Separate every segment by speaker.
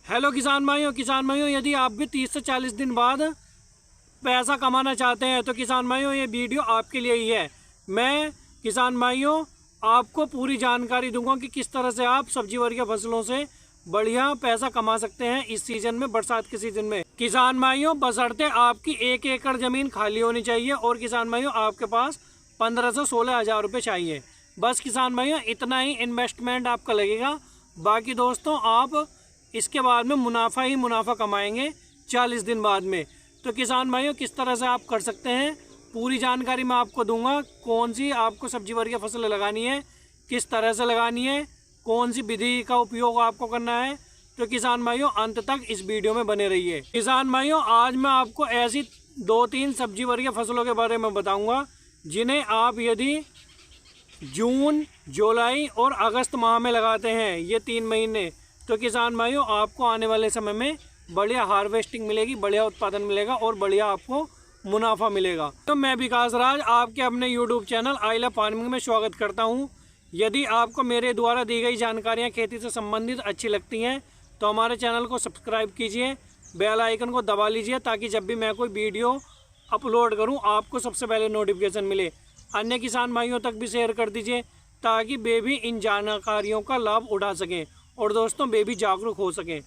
Speaker 1: Hello किसान भाइयों, यदि आप भी 30 से 40 दिन बाद पैसा कमाना चाहते हैं तो किसान भाइयों ये वीडियो आपके लिए ही है। मैं किसान भाइयों आपको पूरी जानकारी दूंगा कि किस तरह से आप सब्जी वर्गीय फसलों से बढ़िया पैसा कमा सकते हैं इस सीज़न में, बरसात के सीज़न में। किसान भाइयों बशर्ते आपकी 1 एकड़ ज़मीन खाली होनी चाहिए और किसान भाइयों आपके पास 15 से 16 हज़ार रुपये चाहिए। बस किसान भाइयों इतना ही इन्वेस्टमेंट आपका लगेगा। बाकी दोस्तों आप इसके बाद में मुनाफा ही मुनाफा कमाएंगे 40 दिन बाद में। तो किसान भाइयों किस तरह से आप कर सकते हैं पूरी जानकारी मैं आपको दूंगा। कौन सी आपको सब्जी वर्गीय फसल लगानी है, किस तरह से लगानी है, कौन सी विधि का उपयोग आपको करना है। तो किसान भाइयों अंत तक इस वीडियो में बने रहिए। किसान भाइयों आज मैं आपको ऐसी 2-3 सब्जी वर्गीय फसलों के बारे में बताऊंगा जिन्हें आप यदि जून, जुलाई और अगस्त माह में लगाते हैं, ये 3 महीने, तो किसान भाइयों आपको आने वाले समय में बढ़िया हार्वेस्टिंग मिलेगी, बढ़िया उत्पादन मिलेगा और बढ़िया आपको मुनाफा मिलेगा। तो मैं विकास राज आपके अपने YouTube channel I love farming में स्वागत करता हूं। यदि आपको मेरे द्वारा दी गई जानकारियां खेती से संबंधित अच्छी लगती हैं तो हमारे चैनल को सब्सक्राइब कीजिए, बेल आइकन को दबा लीजिए ताकि जब भी मैं कोई वीडियो अपलोड करूं आपको सबसे पहले नोटिफिकेशन मिले। अन्य किसान भाइयों तक भी शेयर कर दीजिए ताकि वे भी इन जानकारियों का लाभ उठा सकें और दोस्तों वे भी जागरूक हो सकें।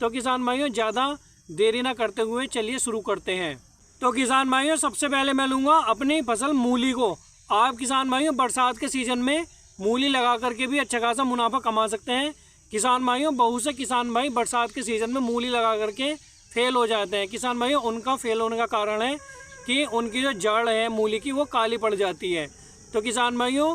Speaker 1: तो किसान भाइयों ज़्यादा देरी ना करते हुए चलिए शुरू करते हैं। तो किसान भाइयों सबसे पहले मैं लूँगा अपनी फसल मूली को। आप किसान भाइयों बरसात के सीज़न में मूली लगा करके भी अच्छा खासा मुनाफा कमा सकते हैं। किसान भाइयों बहुत से किसान भाई बरसात के सीज़न में मूली लगा करके फेल हो जाते हैं। किसान भाइयों उनका फेल होने का कारण है कि उनकी जो जड़ है मूली की वो काली पड़ जाती है। तो किसान भाइयों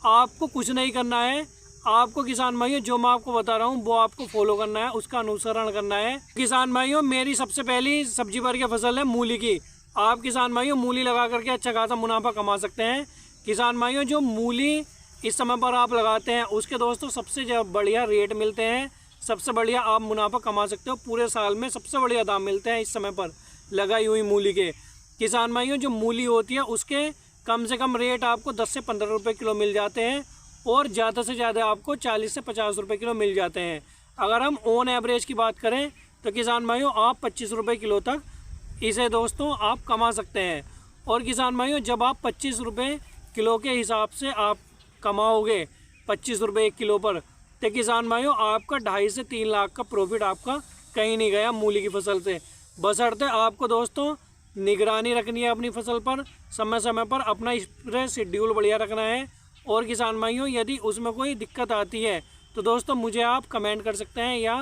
Speaker 1: आपको कुछ नहीं करना है, आपको किसान भाइयों जो मैं आपको बता रहा हूँ वो आपको फॉलो करना है, उसका अनुसरण करना है। किसान भाइयों मेरी सबसे पहली सब्जी वर्गीय फसल है मूली की। आप किसान भाइयों मूली लगा करके अच्छा खासा मुनाफा कमा सकते हैं। किसान भाइयों जो मूली इस समय पर आप लगाते हैं उसके दोस्तों सबसे बढ़िया रेट मिलते हैं, सबसे बढ़िया आप मुनाफा कमा सकते हो। पूरे साल में सबसे बढ़िया दाम मिलते हैं इस समय पर लगाई हुई मूली के। किसान भाइयों जो मूली होती है उसके कम से कम रेट आपको 10 से 15 रुपये किलो मिल जाते हैं और ज़्यादा से ज़्यादा आपको 40 से 50 रुपये किलो मिल जाते हैं। अगर हम ऑन एवरेज की बात करें तो किसान भाइयों आप 25 रुपये किलो तक इसे दोस्तों आप कमा सकते हैं। और किसान भाइयों जब आप 25 रुपये किलो के हिसाब से आप कमाओगे 25 रुपये 1 किलो पर, तो किसान भाइयों आपका 2.5 से 3 लाख का प्रॉफिट आपका कहीं नहीं गया मूली की फसल से। बशर्ते आपको दोस्तों निगरानी रखनी है अपनी फसल पर, समय समय पर अपना स्प्रे शेड्यूल बढ़िया रखना है। और किसान भाइयों यदि उसमें कोई दिक्कत आती है तो दोस्तों मुझे आप कमेंट कर सकते हैं या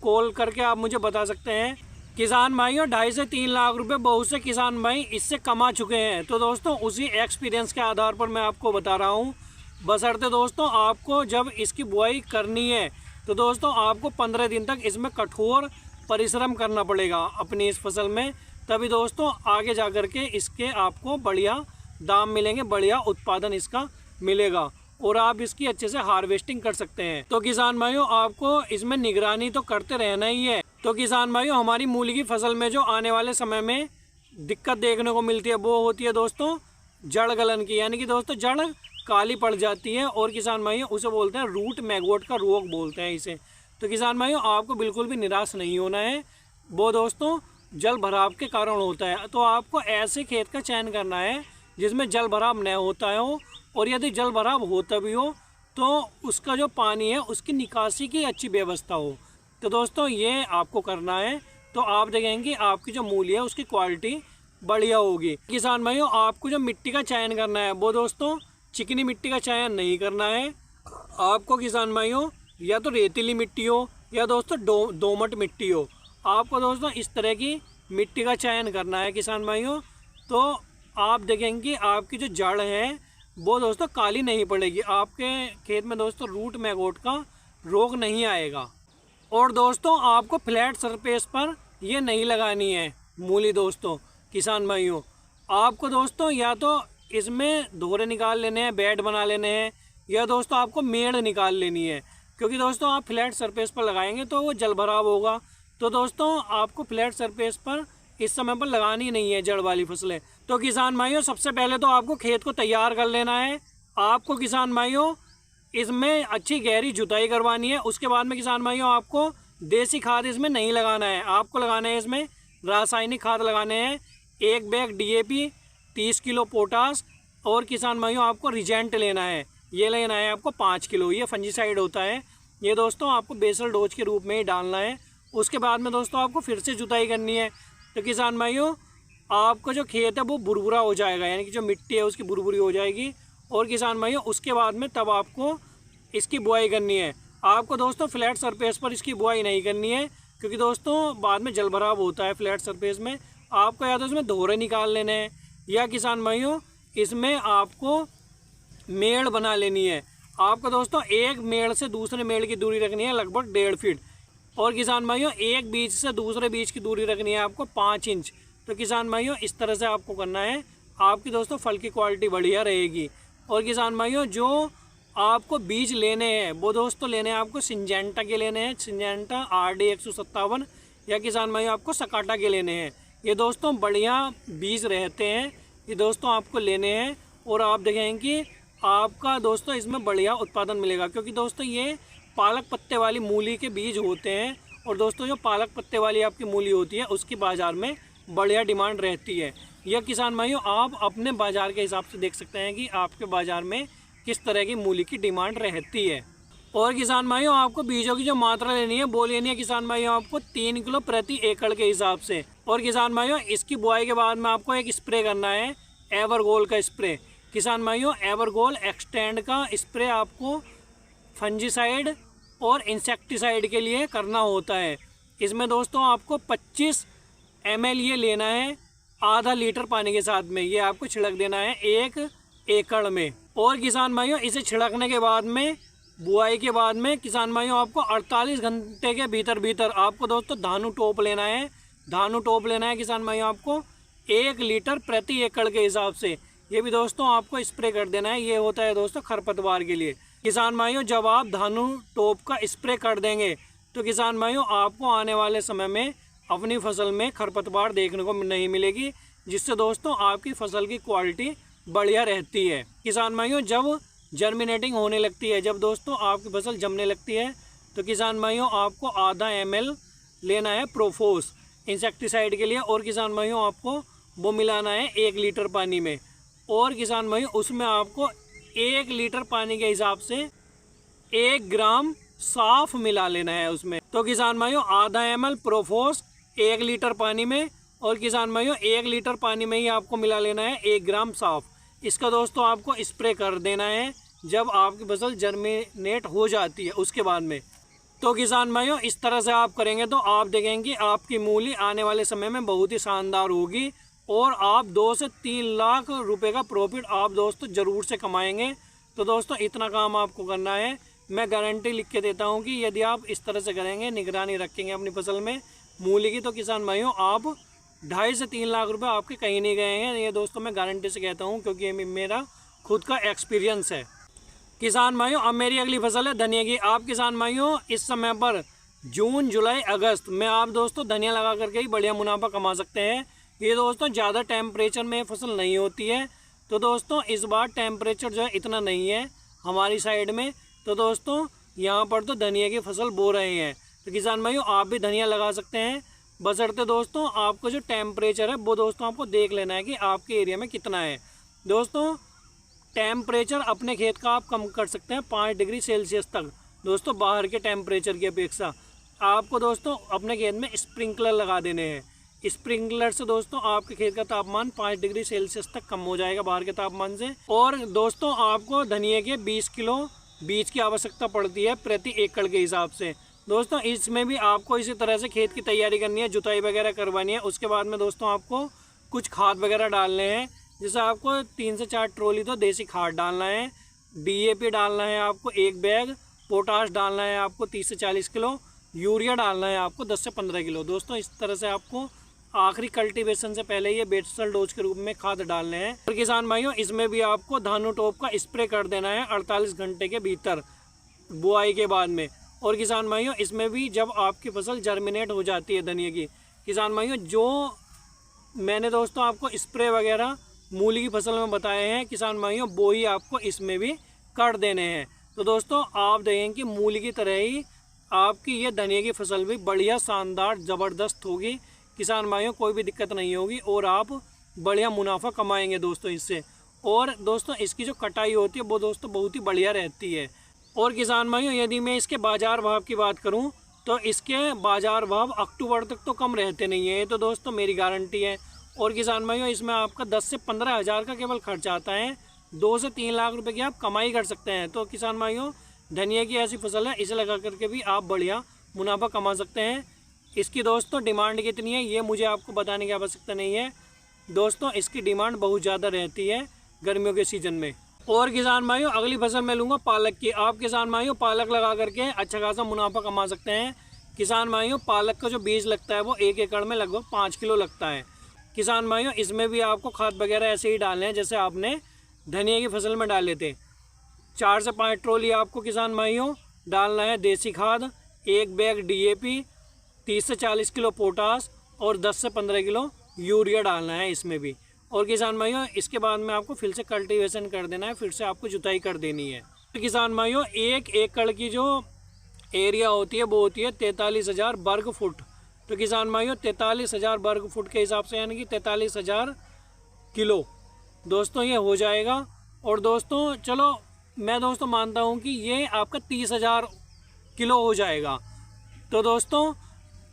Speaker 1: कॉल करके आप मुझे बता सकते हैं। किसान भाइयों 2.5 से 3 लाख रुपए बहुत से किसान भाई इससे कमा चुके हैं। तो दोस्तों उसी एक्सपीरियंस के आधार पर मैं आपको बता रहा हूँ। बशर्ते दोस्तों आपको जब इसकी बुआई करनी है तो दोस्तों आपको 15 दिन तक इसमें कठोर परिश्रम करना पड़ेगा अपनी इस फसल में, तभी दोस्तों आगे जा कर के इसके आपको बढ़िया दाम मिलेंगे, बढ़िया उत्पादन इसका मिलेगा और आप इसकी अच्छे से हार्वेस्टिंग कर सकते हैं। तो किसान भाइयों आपको इसमें निगरानी तो करते रहना ही है। तो किसान भाइयों हमारी मूली की फसल में जो आने वाले समय में दिक्कत देखने को मिलती है वो होती है दोस्तों जड़ गलन की, यानी कि दोस्तों जड़ काली पड़ जाती है और किसान भाइयों उसे बोलते हैं रूट मैगोट का रोग बोलते हैं इसे। तो किसान भाइयों आपको बिल्कुल भी निराश नहीं होना है, वो दोस्तों जल भराव के कारण होता है। तो आपको ऐसे खेत का चयन करना है जिसमें जल भराव न होता हो, और यदि जल भराव होता भी हो तो उसका जो पानी है उसकी निकासी की अच्छी व्यवस्था हो। तो दोस्तों ये आपको करना है तो आप देखेंगे आपकी जो मूली है उसकी क्वालिटी बढ़िया होगी। किसान भाइयों आपको जो मिट्टी का चयन करना है वो दोस्तों चिकनी मिट्टी का चयन नहीं करना है। आपको किसान भाइयों या तो रेतीली मिट्टी हो या दोस्तों दोमट मिट्टी हो, आपको दोस्तों इस तरह की मिट्टी का चयन करना है किसान भाइयों। तो आप देखेंगे आपकी जो जड़ है वो दोस्तों काली नहीं पड़ेगी, आपके खेत में दोस्तों रूट मैगोट का रोग नहीं आएगा। और दोस्तों आपको फ्लैट सरफेस पर ये नहीं लगानी है मूली दोस्तों। किसान भाइयों आपको दोस्तों या तो इसमें धोरे निकाल लेने हैं, बेड बना लेने हैं, या दोस्तों आपको मेड़ निकाल लेनी है, क्योंकि दोस्तों आप फ्लैट सरफेस पर लगाएंगे तो वो जल भराव होगा। तो दोस्तों आपको फ्लैट सरफेस पर इस समय पर लगानी नहीं है जड़ वाली फसलें। तो किसान भाइयों सबसे पहले तो आपको खेत को तैयार कर लेना है। आपको किसान भाइयों इसमें अच्छी गहरी जुताई करवानी है। उसके बाद में किसान भाइयों आपको देसी खाद इसमें नहीं लगाना है, आपको लगाना है इसमें रासायनिक खाद लगाने हैं। 1 बैग DAP, 30 किलो पोटास, और किसान भाइयों आपको रिजेंट लेना है, ये लेना है आपको 5 किलो। ये फंजीसाइड होता है, ये दोस्तों आपको बेसल डोज के रूप में ही डालना है। उसके बाद में दोस्तों आपको फिर से जुताई करनी है। तो किसान भाइयों आपका जो खेत है वो बुरबुरा हो जाएगा, यानी कि जो मिट्टी है उसकी बुरबुरी हो जाएगी। और किसान भाइयों उसके बाद में तब आपको इसकी बुआई करनी है। आपको दोस्तों फ्लैट सरफेस पर इसकी बुआई नहीं करनी है, क्योंकि दोस्तों बाद में जल भराव होता है फ्लैट सरफेस में। आपको या तो इसमें धोरे निकाल लेने हैं, या किसान भाइयों इसमें आपको मेड़ बना लेनी है। आपको दोस्तों एक मेड़ से दूसरे मेड़ की दूरी रखनी है लगभग 1.5 फीट। और किसान भाइयों एक बीज से दूसरे बीज की दूरी रखनी है आपको 5 इंच। तो किसान भाइयों इस तरह से आपको करना है, आपकी दोस्तों फल की क्वालिटी बढ़िया रहेगी। और किसान भाइयों जो आपको बीज लेने हैं वो दोस्तों लेने हैं आपको सिंजेंटा के लेने हैं, सिंजेंटा RD 157, या किसान भाइयों आपको सकाटा के लेने हैं। ये दोस्तों बढ़िया बीज रहते हैं, ये दोस्तों आपको लेने हैं। और आप देखेंगे कि आपका दोस्तों इसमें बढ़िया उत्पादन मिलेगा, क्योंकि दोस्तों ये पालक पत्ते वाली मूली के बीज होते हैं। और दोस्तों जो पालक पत्ते वाली आपकी मूली होती है उसकी बाज़ार में बढ़िया डिमांड रहती है। यह किसान भाइयों आप अपने बाज़ार के हिसाब से देख सकते हैं कि आपके बाज़ार में किस तरह की मूली की डिमांड रहती है। और किसान भाइयों आपको बीजों की जो मात्रा लेनी है वो लेनी है किसान भाइयों आपको 3 किलो प्रति एकड़ के हिसाब से। और किसान भाइयों इसकी बुआई के बाद में आपको एक स्प्रे करना है, एवरगोल का स्प्रे। किसान भाइयों एवरगोल एक्सटेंड का स्प्रे आपको फंजीसाइड और इंसेक्टिसाइड के लिए करना होता है। इसमें दोस्तों आपको 25 ml ये लेना है, आधा लीटर पानी के साथ में ये आपको छिड़क देना है 1 एकड़ में। और किसान भाइयों इसे छिड़कने के बाद में बुआई के बाद में किसान भाइयों आपको 48 घंटे के भीतर आपको दोस्तों धानु टोप लेना है। धानु टोप लेना है किसान भाइयों आपको 1 लीटर प्रति एकड़ के हिसाब से। ये भी दोस्तों आपको स्प्रे कर देना है, ये होता है दोस्तों खरपतवार के लिए। किसान भाइयों जब आप धानु टोप का स्प्रे कर देंगे तो किसान भाइयों आपको आने वाले समय में अपनी फसल में खरपतवार देखने को नहीं मिलेगी, जिससे दोस्तों आपकी फसल की क्वालिटी बढ़िया रहती है। किसान भाइयों जब जर्मिनेटिंग होने लगती है, जब दोस्तों आपकी फसल जमने लगती है, तो किसान भाइयों आपको आधा ml लेना है प्रोफोस इंसेक्टिसाइड के लिए। और किसान भाइयों आपको वो मिलाना है 1 लीटर पानी में। और किसान भाइयों उसमें आपको 1 लीटर पानी के हिसाब से 1 ग्राम साफ मिला लेना है उसमें। तो किसान भाइयों आधा ml प्रोफोस 1 लीटर पानी में, और किसान भाइयों 1 लीटर पानी में ही आपको मिला लेना है 1 ग्राम साफ। इसका दोस्तों आपको स्प्रे कर देना है जब आपकी फसल जर्मिनेट हो जाती है उसके बाद में। तो किसान भाइयों इस तरह से आप करेंगे तो आप देखेंगे कि आपकी मूली आने वाले समय में बहुत ही शानदार होगी, और आप 2 से 3 लाख रुपए का प्रॉफिट आप दोस्तों ज़रूर से कमाएंगे। तो दोस्तों इतना काम आपको करना है, मैं गारंटी लिख के देता हूं कि यदि आप इस तरह से करेंगे, निगरानी रखेंगे अपनी फसल में मूली की, तो किसान भाइयों आप 2.5 से 3 लाख रुपए आपके कहीं नहीं गए हैं। ये दोस्तों मैं गारंटी से कहता हूँ, क्योंकि ये मेरा खुद का एक्सपीरियंस है। किसान भाइयों अब मेरी अगली फसल है धनिया की। आप किसान भाइयों इस समय पर जून जुलाई अगस्त में आप दोस्तों धनिया लगा करके ही बढ़िया मुनाफा कमा सकते हैं। ये दोस्तों ज़्यादा टेम्परेचर में फसल नहीं होती है, तो दोस्तों इस बार टेम्परेचर जो है इतना नहीं है हमारी साइड में, तो दोस्तों यहाँ पर तो धनिया की फसल बो रहे हैं। तो किसान भाइयों आप भी धनिया लगा सकते हैं, बशर्ते दोस्तों आपको जो टेम्परेचर है वो दोस्तों आपको देख लेना है कि आपके एरिया में कितना है। दोस्तों टेम्परेचर अपने खेत का आप कम कर सकते हैं 5 डिग्री सेल्सियस तक। दोस्तों बाहर के टेम्परेचर की अपेक्षा आपको दोस्तों अपने खेत में स्प्रिंकलर लगा देने हैं। स्प्रिंकलर से दोस्तों आपके खेत का तापमान 5 डिग्री सेल्सियस तक कम हो जाएगा बाहर के तापमान से। और दोस्तों आपको धनिया के 20 किलो बीज की आवश्यकता पड़ती है प्रति एकड़ के हिसाब से। दोस्तों इसमें भी आपको इसी तरह से खेत की तैयारी करनी है, जुताई वगैरह करवानी है। उसके बाद में दोस्तों आपको कुछ खाद वगैरह डालने हैं, जैसे आपको 3 से 4 ट्रॉली तो देसी खाद डालना है, DAP डालना है आपको 1 बैग, पोटाश डालना है आपको 30 से 40 किलो, यूरिया डालना है आपको 10 से 15 किलो। दोस्तों इस तरह से आपको आखिरी कल्टीवेशन से पहले ये बेसल डोज के रूप में खाद डालने हैं। और किसान भाइयों इसमें भी आपको धानु टोप का स्प्रे कर देना है 48 घंटे के भीतर बुआई के बाद में। और किसान भाइयों इसमें भी जब आपकी फसल जर्मिनेट हो जाती है धनिया की, किसान भाइयों जो मैंने दोस्तों आपको स्प्रे वगैरह मूली की फसल में बताए हैं किसान भाइयों, वो ही आपको इसमें भी कर देने हैं। तो दोस्तों आप देखेंगे कि मूली की तरह ही आपकी ये धनिया की फसल भी बढ़िया शानदार ज़बरदस्त होगी किसान भाइयों, कोई भी दिक्कत नहीं होगी और आप बढ़िया मुनाफा कमाएंगे दोस्तों इससे। और दोस्तों इसकी जो कटाई होती है वो दोस्तों बहुत ही बढ़िया रहती है। और किसान भाइयों यदि मैं इसके बाज़ार भाव की बात करूं तो इसके बाज़ार भाव अक्टूबर तक तो कम रहते नहीं है, ये तो दोस्तों मेरी गारंटी है। और किसान भाइयों इसमें आपका 10 से 15 हज़ार का केवल खर्च आता है, 2 से 3 लाख रुपए की आप कमाई कर सकते हैं। तो किसान भाइयों धनिया की ऐसी फसल है, इसे लगा करके भी आप बढ़िया मुनाफा कमा सकते हैं। इसकी दोस्तों डिमांड कितनी है ये मुझे आपको बताने की आवश्यकता नहीं है दोस्तों, इसकी डिमांड बहुत ज़्यादा रहती है गर्मियों के सीज़न में। और किसान भाइयों अगली फसल मैं लूँगा पालक की। आप किसान भाइयों पालक लगा करके अच्छा खासा मुनाफा कमा सकते हैं। किसान भाइयों पालक का जो बीज लगता है वो 1 एकड़ में लगभग 5 किलो लगता है। किसान भाइयों इसमें भी आपको खाद वगैरह ऐसे ही डालने हैं जैसे आपने धनिया की फसल में डाले थे। 4 से 5 ट्रॉली आपको किसान भाइयों डालना है देसी खाद, 1 बैग DAP, 30 से 40 किलो पोटास और 10 से 15 किलो यूरिया डालना है इसमें भी। और किसान भाइयों इसके बाद में आपको फिर से कल्टीवेशन कर देना है, फिर से आपको जुताई कर देनी है। तो किसान भाइयों 1 एकड़ की जो एरिया होती है वो होती है 43,000 वर्ग फुट। तो किसान भाइयों 43,000 वर्ग फुट के हिसाब से यानी कि 43,000 किलो दोस्तों ये हो जाएगा। और दोस्तों चलो मैं दोस्तों मानता हूँ कि ये आपका 30,000 किलो हो जाएगा। तो दोस्तों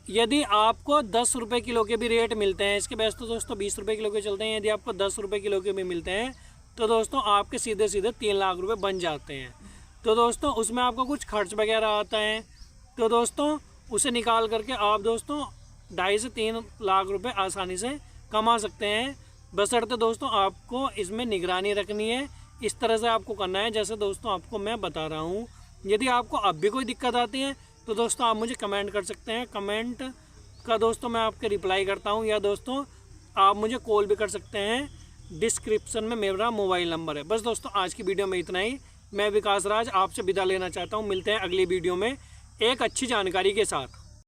Speaker 1: यदि आपको 10 रुपये किलो के भी रेट मिलते हैं, इसके वैसे तो दोस्तों 20 रुपये किलो के चलते हैं, यदि आपको 10 रुपये किलो के भी मिलते हैं तो दोस्तों आपके सीधे सीधे 3 लाख रुपए बन जाते हैं। तो दोस्तों उसमें आपका कुछ खर्च वगैरह आता है, तो दोस्तों उसे निकाल करके आप दोस्तों 2.5 से 3 लाख रुपए आसानी से कमा सकते हैं, बशर्ते दोस्तों आपको इसमें निगरानी रखनी है। इस तरह से आपको करना है जैसे दोस्तों आपको मैं बता रहा हूँ। यदि आपको अब भी कोई दिक्कत आती है तो दोस्तों आप मुझे कमेंट कर सकते हैं, कमेंट का दोस्तों मैं आपके रिप्लाई करता हूँ, या दोस्तों आप मुझे कॉल भी कर सकते हैं, डिस्क्रिप्शन में मेरा मोबाइल नंबर है। बस दोस्तों आज की वीडियो में इतना ही। मैं विकास राज आपसे विदा लेना चाहता हूँ, मिलते हैं अगली वीडियो में एक अच्छी जानकारी के साथ।